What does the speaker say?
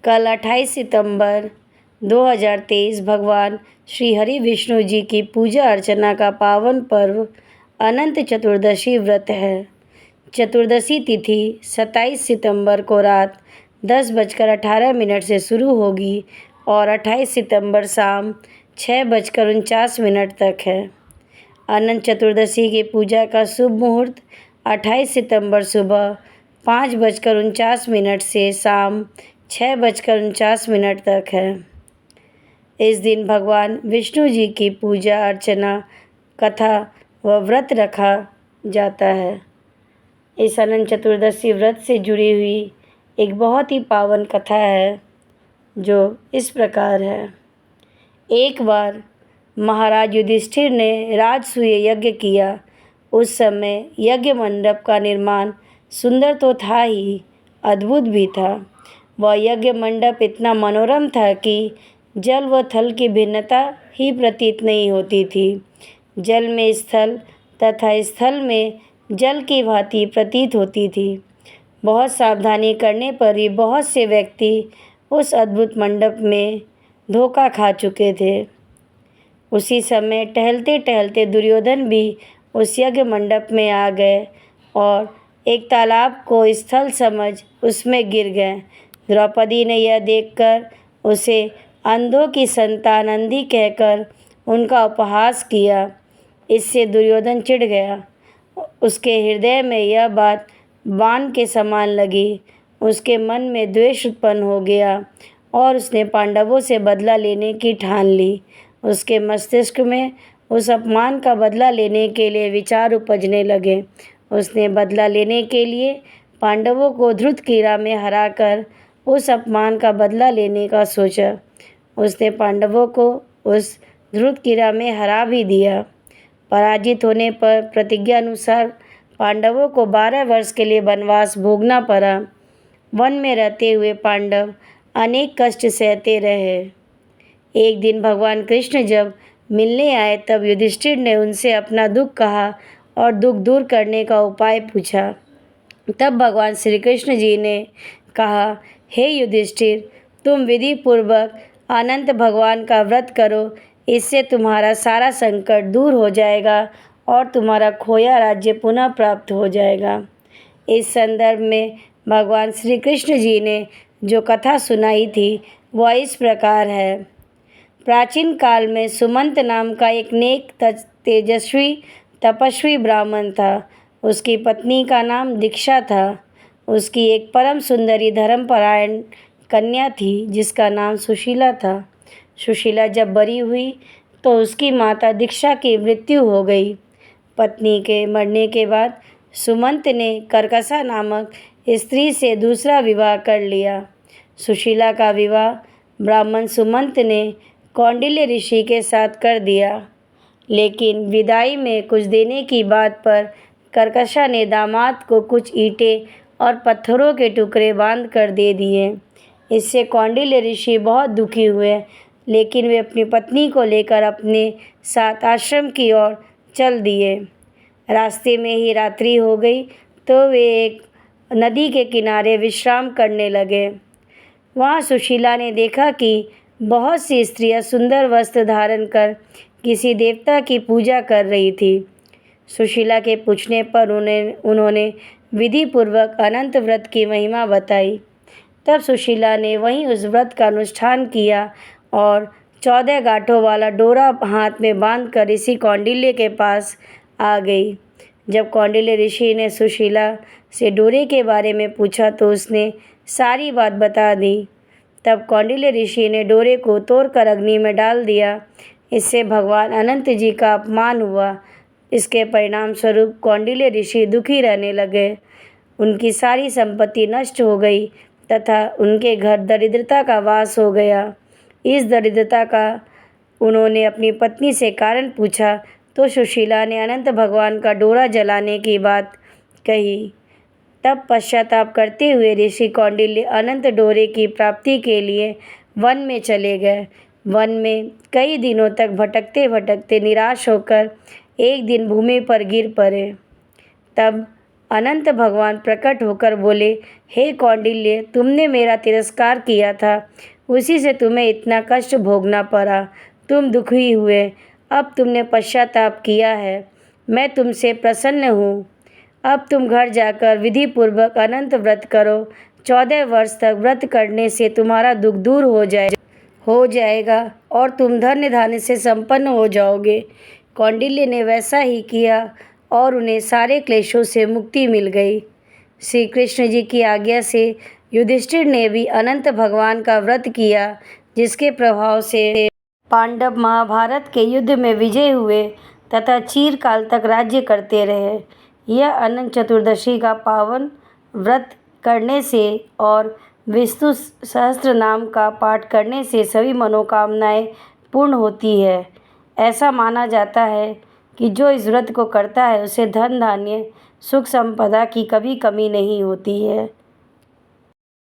कल 28 सितंबर 2023 भगवान श्री हरि विष्णु जी की पूजा अर्चना का पावन पर्व अनंत चतुर्दशी व्रत है। चतुर्दशी तिथि 27 सितंबर को रात 10:18 से शुरू होगी और 28 सितंबर शाम 6:49 तक है। अनंत चतुर्दशी की पूजा का शुभ मुहूर्त 28 सितंबर सुबह 5:49 से शाम 6:49 तक है। इस दिन भगवान विष्णु जी की पूजा अर्चना कथा व व्रत रखा जाता है। इस अनंत चतुर्दशी व्रत से जुड़ी हुई एक बहुत ही पावन कथा है जो इस प्रकार है। एक बार महाराज युधिष्ठिर ने राजसूय यज्ञ किया। उस समय यज्ञ मंडप का निर्माण सुंदर तो था ही, अद्भुत भी था। वह यज्ञ मंडप इतना मनोरम था कि जल व थल की भिन्नता ही प्रतीत नहीं होती थी। जल में स्थल तथा स्थल में जल की भांति प्रतीत होती थी। बहुत सावधानी करने पर भी बहुत से व्यक्ति उस अद्भुत मंडप में धोखा खा चुके थे। उसी समय टहलते टहलते दुर्योधन भी उस यज्ञ मंडप में आ गए और एक तालाब को स्थल समझ उसमें गिर गए। द्रौपदी ने यह देखकर उसे अंधों की संतान अंधी कहकर उनका उपहास किया। इससे दुर्योधन चिढ़ गया। उसके हृदय में यह बात बाण के समान लगी। उसके मन में द्वेष उत्पन्न हो गया और उसने पांडवों से बदला लेने की ठान ली। उसके मस्तिष्क में उस अपमान का बदला लेने के लिए विचार उपजने लगे। उसने बदला लेने के लिए पांडवों को धृतकीरा में हराकर उस अपमान का बदला लेने का सोचा। उसने पांडवों को उस धृतकीरा में हरा भी दिया। पराजित होने पर प्रतिज्ञा अनुसार पांडवों को 12 वर्ष के लिए वनवास भोगना पड़ा। वन में रहते हुए पांडव अनेक कष्ट सहते रहे। एक दिन भगवान कृष्ण जब मिलने आए तब युधिष्ठिर ने उनसे अपना दुख कहा और दुख दूर करने का उपाय पूछा। तब भगवान श्री कृष्ण जी ने कहा, हे युधिष्ठिर, तुम विधि पूर्वक अनंत भगवान का व्रत करो। इससे तुम्हारा सारा संकट दूर हो जाएगा और तुम्हारा खोया राज्य पुनः प्राप्त हो जाएगा। इस संदर्भ में भगवान श्री कृष्ण जी ने जो कथा सुनाई थी वह इस प्रकार है। प्राचीन काल में सुमंत नाम का एक नेक तेजस्वी तपस्वी ब्राह्मण था। उसकी पत्नी का नाम दीक्षा था। उसकी एक परम सुंदरी धर्मपरायण कन्या थी जिसका नाम सुशीला था। सुशीला जब बड़ी हुई तो उसकी माता दीक्षा की मृत्यु हो गई। पत्नी के मरने के बाद सुमंत ने कर्कशा नामक स्त्री से दूसरा विवाह कर लिया। सुशीला का विवाह ब्राह्मण सुमंत ने कौंडिल्य ऋषि के साथ कर दिया, लेकिन विदाई में कुछ देने की बात पर कर्कशा ने दामाद को कुछ ईंटें और पत्थरों के टुकड़े बांध कर दे दिए। इससे कौंडिल्य ऋषि बहुत दुखी हुए, लेकिन वे अपनी पत्नी को लेकर अपने साथ आश्रम की ओर चल दिए। रास्ते में ही रात्रि हो गई तो वे एक नदी के किनारे विश्राम करने लगे। वहाँ सुशीला ने देखा कि बहुत सी स्त्रियाँ सुंदर वस्त्र धारण कर किसी देवता की पूजा कर रही थी। सुशीला के पूछने पर उन्होंने विधि पूर्वक अनंत व्रत की महिमा बताई। तब सुशीला ने वहीं उस व्रत का अनुष्ठान किया और 14 गांठों वाला डोरा हाथ में बांधकर ऋषि कौंडिल्य के पास आ गई। जब कौंडिल्य ऋषि ने सुशीला से डोरे के बारे में पूछा तो उसने सारी बात बता दी। तब कौंडिल्य ऋषि ने डोरे को तोड़कर अग्नि में डाल दिया। इससे भगवान अनंत जी का अपमान हुआ। इसके परिणाम स्वरूप कौंडिल्य ऋषि दुखी रहने लगे। उनकी सारी संपत्ति नष्ट हो गई तथा उनके घर दरिद्रता का वास हो गया। इस दरिद्रता का उन्होंने अपनी पत्नी से कारण पूछा तो सुशीला ने अनंत भगवान का डोरा जलाने की बात कही। तब पश्चाताप करते हुए ऋषि कौंडिल्य अनंत डोरे की प्राप्ति के लिए वन में चले गए। वन में कई दिनों तक भटकते भटकते निराश होकर एक दिन भूमि पर गिर पड़े। तब अनंत भगवान प्रकट होकर बोले, हे कौंडिल्य, तुमने मेरा तिरस्कार किया था, उसी से तुम्हें इतना कष्ट भोगना पड़ा। तुम दुखी हुए, अब तुमने पश्चाताप किया है, मैं तुमसे प्रसन्न हूँ। अब तुम घर जाकर विधि पूर्वक अनंत व्रत करो। 14 वर्ष तक व्रत करने से तुम्हारा दुख दूर हो जाएगा और तुम धन्य धान्य से संपन्न हो जाओगे। कौंडिल्य ने वैसा ही किया और उन्हें सारे क्लेशों से मुक्ति मिल गई। श्री कृष्ण जी की आज्ञा से युधिष्ठिर ने भी अनंत भगवान का व्रत किया, जिसके प्रभाव से पांडव महाभारत के युद्ध में विजय हुए तथा चिरकाल तक राज्य करते रहे। यह अनंत चतुर्दशी का पावन व्रत करने से और विष्णु सहस्त्र नाम का पाठ करने से सभी मनोकामनाएं पूर्ण होती है। ऐसा माना जाता है कि जो इस व्रत को करता है उसे धन धान्य सुख संपदा की कभी कमी नहीं होती है।